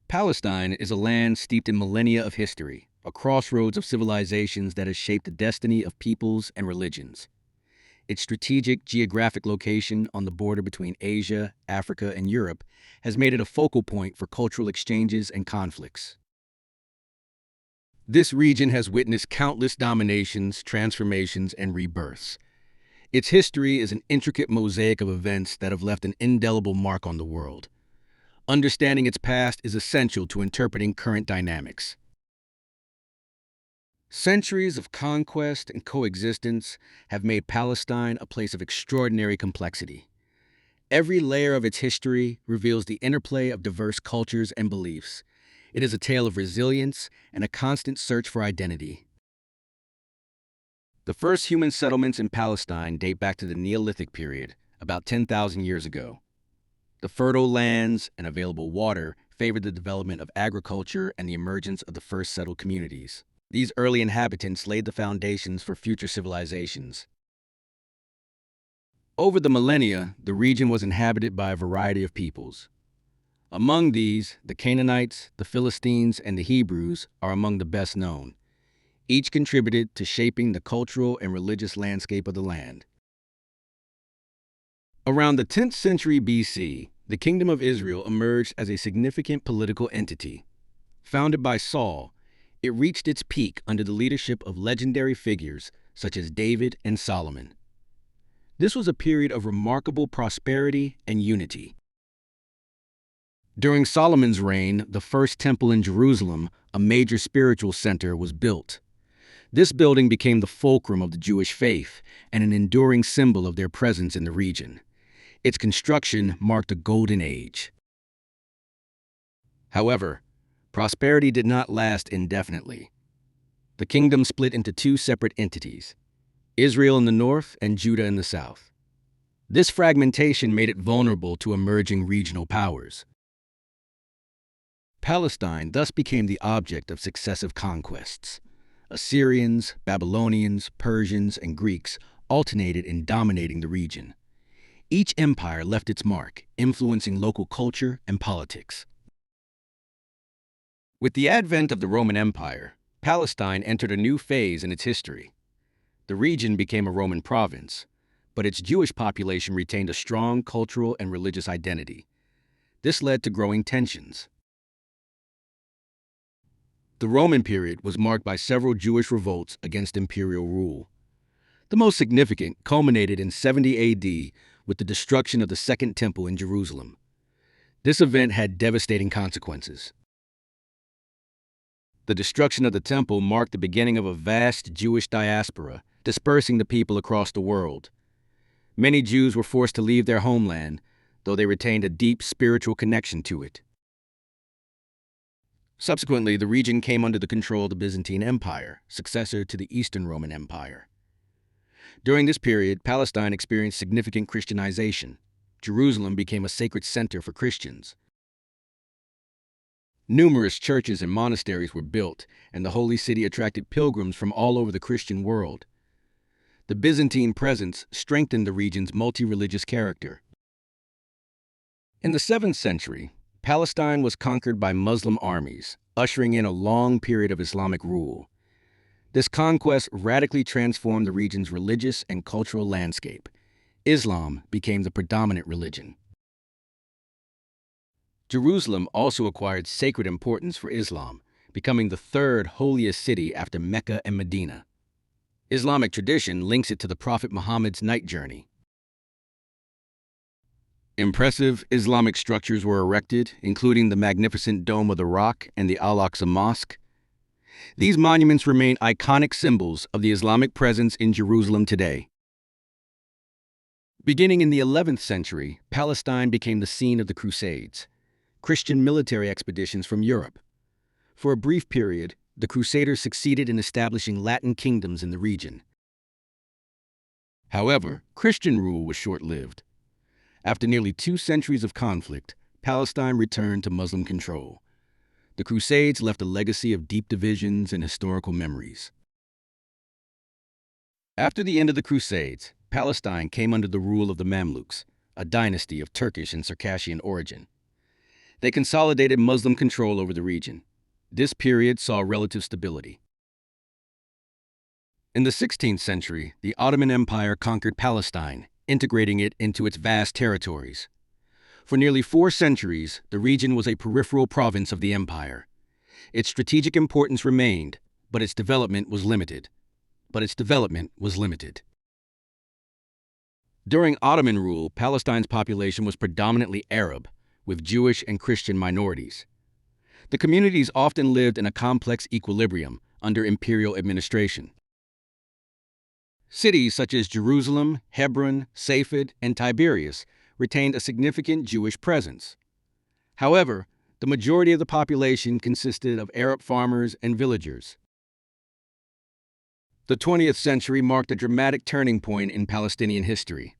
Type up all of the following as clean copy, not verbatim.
Palestine is a land steeped in millennia of history, a crossroads of civilizations that has shaped the destiny of peoples and religions. Its strategic geographic location on the border between Asia, Africa, and Europe has made it a focal point for cultural exchanges and conflicts. This region has witnessed countless dominations, transformations, and rebirths. Its history is an intricate mosaic of events that have left an indelible mark on the world. Understanding its past is essential to interpreting current dynamics. Centuries of conquest and coexistence have made Palestine a place of extraordinary complexity. Every layer of its history reveals the interplay of diverse cultures and beliefs. It is a tale of resilience and a constant search for identity. The first human settlements in Palestine date back to the Neolithic period, about 10,000 years ago. The fertile lands and available water favored the development of agriculture and the emergence of the first settled communities. These early inhabitants laid the foundations for future civilizations. Over the millennia, the region was inhabited by a variety of peoples. Among these, the Canaanites, the Philistines, and the Hebrews are among the best known. Each contributed to shaping the cultural and religious landscape of the land. Around the 10th century BC, the Kingdom of Israel emerged as a significant political entity. Founded by Saul, it reached its peak under the leadership of legendary figures such as David and Solomon. This was a period of remarkable prosperity and unity. During Solomon's reign, the first temple in Jerusalem, a major spiritual center, was built. This building became the fulcrum of the Jewish faith and an enduring symbol of their presence in the region. Its construction marked a golden age. However, prosperity did not last indefinitely. The kingdom split into two separate entities, Israel in the north and Judah in the south. This fragmentation made it vulnerable to emerging regional powers. Palestine thus became the object of successive conquests. Assyrians, Babylonians, Persians, and Greeks alternated in dominating the region. Each empire left its mark, influencing local culture and politics. With the advent of the Roman Empire, Palestine entered a new phase in its history. The region became a Roman province, but its Jewish population retained a strong cultural and religious identity. This led to growing tensions. The Roman period was marked by several Jewish revolts against imperial rule. The most significant culminated in 70 AD with the destruction of the Second Temple in Jerusalem. This event had devastating consequences. The destruction of the temple marked the beginning of a vast Jewish diaspora, dispersing the people across the world. Many Jews were forced to leave their homeland, though they retained a deep spiritual connection to it. Subsequently, the region came under the control of the Byzantine Empire, successor to the Eastern Roman Empire. During this period, Palestine experienced significant Christianization. Jerusalem became a sacred center for Christians. Numerous churches and monasteries were built, and the holy city attracted pilgrims from all over the Christian world. The Byzantine presence strengthened the region's multi-religious character. In the 7th century, Palestine was conquered by Muslim armies, ushering in a long period of Islamic rule. This conquest radically transformed the region's religious and cultural landscape. Islam became the predominant religion. Jerusalem also acquired sacred importance for Islam, becoming the third holiest city after Mecca and Medina. Islamic tradition links it to the Prophet Muhammad's night journey. Impressive Islamic structures were erected, including the magnificent Dome of the Rock and the Al-Aqsa Mosque. These monuments remain iconic symbols of the Islamic presence in Jerusalem today. Beginning in the 11th century, Palestine became the scene of the Crusades, Christian military expeditions from Europe. For a brief period, the Crusaders succeeded in establishing Latin kingdoms in the region. However, Christian rule was short-lived. After nearly 2 centuries of conflict, Palestine returned to Muslim control. The Crusades left a legacy of deep divisions and historical memories. After the end of the Crusades, Palestine came under the rule of the Mamluks, a dynasty of Turkish and Circassian origin. They consolidated Muslim control over the region. This period saw relative stability. In the 16th century, the Ottoman Empire conquered Palestine, integrating it into its vast territories. For nearly 4 centuries, the region was a peripheral province of the empire. Its strategic importance remained, but its development was limited. During Ottoman rule, Palestine's population was predominantly Arab, with Jewish and Christian minorities. The communities often lived in a complex equilibrium under imperial administration. Cities such as Jerusalem, Hebron, Safed, and Tiberias retained a significant Jewish presence. However, the majority of the population consisted of Arab farmers and villagers. The 20th century marked a dramatic turning point in Palestinian history.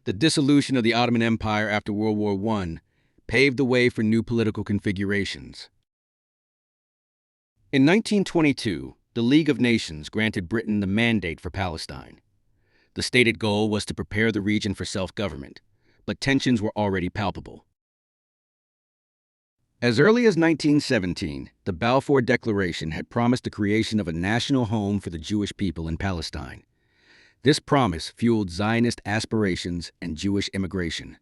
The dissolution of the Ottoman Empire after World War I paved the way for new political configurations. In 1922, the League of Nations granted Britain the mandate for Palestine. The stated goal was to prepare the region for self-government, but tensions were already palpable. As early as 1917, the Balfour Declaration had promised the creation of a national home for the Jewish people in Palestine. This promise fueled Zionist aspirations and Jewish immigration.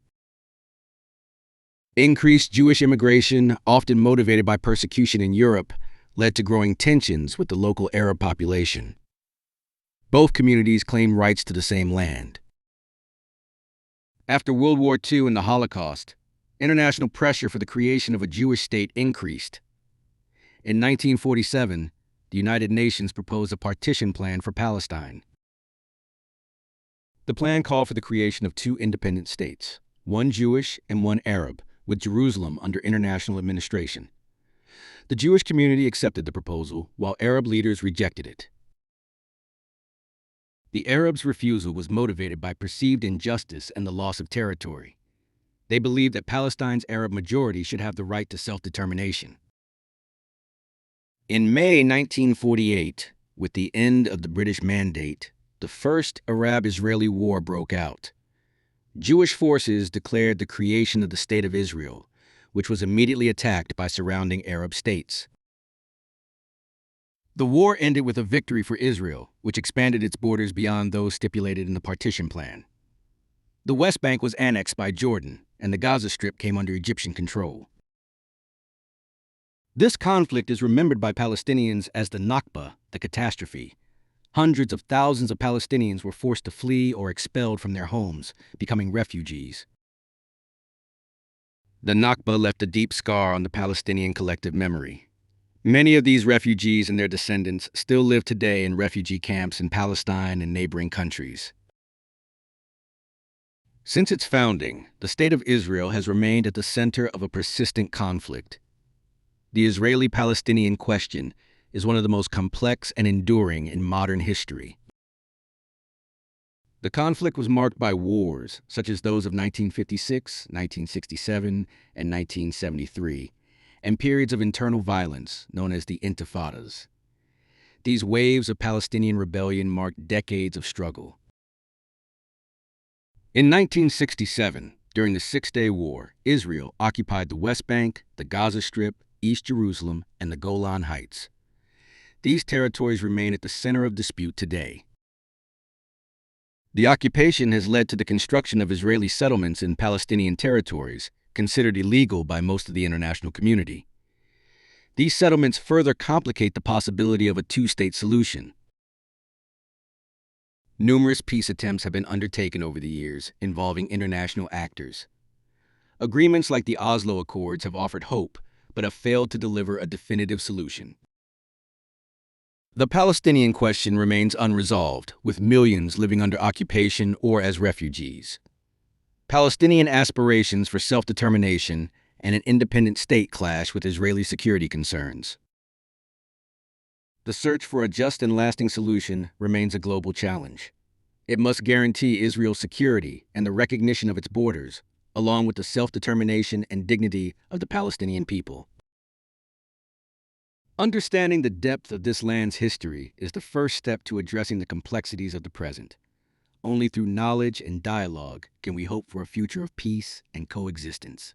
Increased Jewish immigration, often motivated by persecution in Europe, led to growing tensions with the local Arab population. Both communities claimed rights to the same land. After World War II and the Holocaust, international pressure for the creation of a Jewish state increased. In 1947, the United Nations proposed a partition plan for Palestine. The plan called for the creation of 2 independent states, one Jewish and one Arab, with Jerusalem under international administration. The Jewish community accepted the proposal, while Arab leaders rejected it. The Arabs' refusal was motivated by perceived injustice and the loss of territory. They believed that Palestine's Arab majority should have the right to self-determination. In May 1948, with the end of the British Mandate, the First Arab-Israeli War broke out. Jewish forces declared the creation of the State of Israel, which was immediately attacked by surrounding Arab states. The war ended with a victory for Israel, which expanded its borders beyond those stipulated in the partition plan. The West Bank was annexed by Jordan, and the Gaza Strip came under Egyptian control. This conflict is remembered by Palestinians as the Nakba, the catastrophe. Hundreds of thousands of Palestinians were forced to flee or expelled from their homes, becoming refugees. The Nakba left a deep scar on the Palestinian collective memory. Many of these refugees and their descendants still live today in refugee camps in Palestine and neighboring countries. Since its founding, the State of Israel has remained at the center of a persistent conflict. The Israeli-Palestinian question is one of the most complex and enduring in modern history. The conflict was marked by wars, such as those of 1956, 1967, and 1973, and periods of internal violence known as the Intifadas. These waves of Palestinian rebellion marked decades of struggle. In 1967, during the Six-Day War, Israel occupied the West Bank, the Gaza Strip, East Jerusalem, and the Golan Heights. These territories remain at the center of dispute today. The occupation has led to the construction of Israeli settlements in Palestinian territories, considered illegal by most of the international community. These settlements further complicate the possibility of a two-state solution. Numerous peace attempts have been undertaken over the years involving international actors. Agreements like the Oslo Accords have offered hope, but have failed to deliver a definitive solution. The Palestinian question remains unresolved, with millions living under occupation or as refugees. Palestinian aspirations for self-determination and an independent state clash with Israeli security concerns. The search for a just and lasting solution remains a global challenge. It must guarantee Israel's security and the recognition of its borders, along with the self-determination and dignity of the Palestinian people. Understanding the depth of this land's history is the first step to addressing the complexities of the present. Only through knowledge and dialogue can we hope for a future of peace and coexistence.